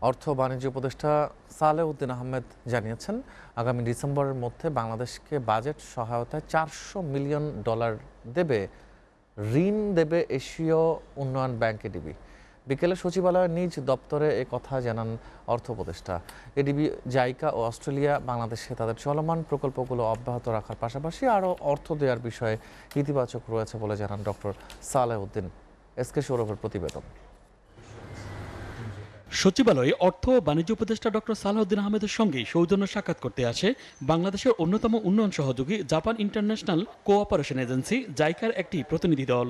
অর্থ বাণিজ্য উপদেষ্টা সালেউদ্দিন আহমেদ জানিয়েছেন, আগামী ডিসেম্বরের মধ্যে বাংলাদেশকে বাজেট সহায়তায় $400 মিলিয়ন দেবে ঋণ দেবে এশীয় উন্নয়ন ব্যাংক এডিবি। বিকেলে সচিবালয়ের নিজ দপ্তরে এ কথা জানান অর্থ উপদেষ্টা। এডিবি, জাইকা ও অস্ট্রেলিয়া বাংলাদেশে তাদের চলমান প্রকল্পগুলো অব্যাহত রাখার পাশাপাশি আরও অর্থ দেওয়ার বিষয়ে ইতিবাচক রয়েছে বলে জানান ডক্টর সালেউদ্দিন। এসকে সৌরভের প্রতিবেদন। সচিবালয়ে অর্থ ও বাণিজ্য উপদেষ্টা ডক্টর সালাউদ্দিন আহমেদের সঙ্গে সৌজন্য সাক্ষাৎ করতে আসে বাংলাদেশের অন্যতম উন্নয়ন সহযোগী জাপান ইন্টারন্যাশনাল কোঅপারেশন এজেন্সি জাইকার একটি প্রতিনিধি দল।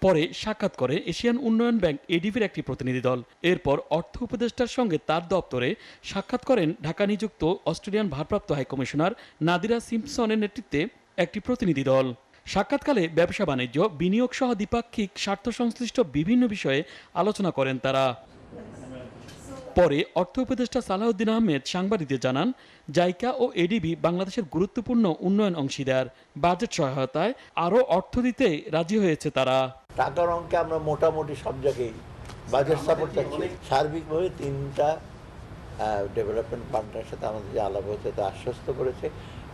পরে সাক্ষাৎ করে এশিয়ান উন্নয়ন ব্যাংক এডিবির একটি প্রতিনিধি দল। এরপর অর্থ উপদেষ্টার সঙ্গে তার দপ্তরে সাক্ষাৎ করেন ঢাকা নিযুক্ত অস্ট্রেলিয়ান ভারপ্রাপ্ত হাইকমিশনার নাদিরা সিম্পসনের নেতৃত্বে একটি প্রতিনিধি দল। সাক্ষাৎকালে ব্যবসা বাণিজ্য, বিনিয়োগ সহ দ্বিপাক্ষিক স্বার্থ সংশ্লিষ্ট বিভিন্ন বিষয়ে আলোচনা করেন তারা। পরে অর্থ উপদেষ্টা সালাউদ্দিন আহমেদ সাংবাদিকদের জানান, জাইকা ও এডিবি বাংলাদেশের গুরুত্বপূর্ণ উন্নয়ন অংশীদার। বাজেট সহায়তায় আরও অর্থ দিতে রাজি হয়েছে তারা। টাকার অঙ্কে আমরা মোটামুটি সব জায়গায় বাজেট সাপোর্ট চাচ্ছি। সার্বিকভাবে 3টা ডেভেলপমেন্ট পার্টনারের সাথে আমাদের যে আলাপ হয়েছে তা আশ্বস্ত করেছে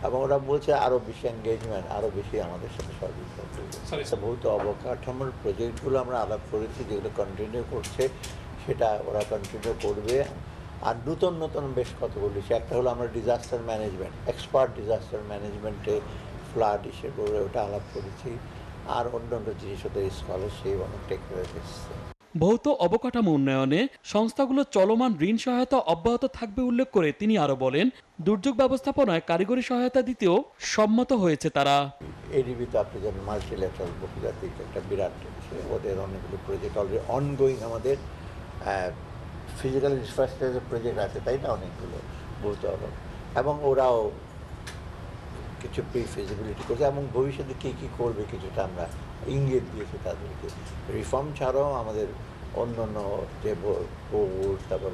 এবং ওরা বলছে আরও বেশি এঙ্গেজমেন্ট, আরও বেশি আমাদের সাথে সহযোগিতা করবে। বহুত অবকাঠামোর প্রজেক্টগুলো আমরা আলাপ করেছি, যেগুলো কন্টিনিউ করছে, সেটা ওরা কন্টিনিউ করবে। আর নতুন নতুন বেশ কতগুলি, একটা হলো আমরা ডিজাস্টার ম্যানেজমেন্ট, এক্সপার্ট ডিজাস্টার ম্যানেজমেন্টে ফ্লাড ইস্যু করে ওটা আলাপ করেছি। আর অন্য অন্য জিনিস হতে স্কলারশিপ অনেক টেকনোলজি এসছে। ভৌত অবকাঠামো উন্নয়নে সংস্থাগুলো চলমান ঋণ সহায়তা অব্যাহত থাকবে উল্লেখ করে তিনি আরো বলেন, দুর্যোগ ব্যবস্থাপনায় কারিগরি সহায়তা দিতেও সম্মত হয়েছে তারা। এডিবি তো আপনি জানেন মাল্টিল্যাটারাল বহুজাতিক একটা বিরাট, ওদের অনেকগুলো প্রজেক্ট অলরেডি অনগোয়িং। আমাদের ফিজিক্যাল ইনফ্রাস্ট্রাকচার প্রজেক্ট আছে, তাই না, অনেকগুলো ভৌত এবং ওরাও কিছু প্রি ফিজিবিলিটি করছে এবং ভবিষ্যতে কী কী করবে কিছুটা আমরা ইঙ্গিত দিয়েছি তাদেরকে। রিফর্ম ছাড়াও আমাদের অন্য অন্য যে বোর্ড, তারপর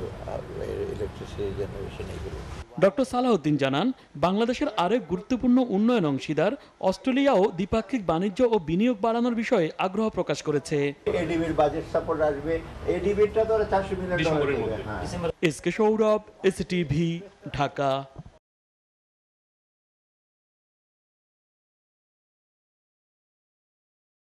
ইলেকট্রিসিটি জেনারেশন, এগুলো। ডক্টর সালাউদ্দিন জানান, বাংলাদেশের আরেক গুরুত্বপূর্ণ উন্নয়ন অংশীদার অস্ট্রেলিয়াও দ্বিপাক্ষিক বাণিজ্য ও বিনিয়োগ বাড়ানোর বিষয়ে আগ্রহ প্রকাশ করেছে। এডিবির বাজেট সাপোর্ট আসবে, এডিবিরটা তো $400 million. SK Sourav, STV, Dhaka.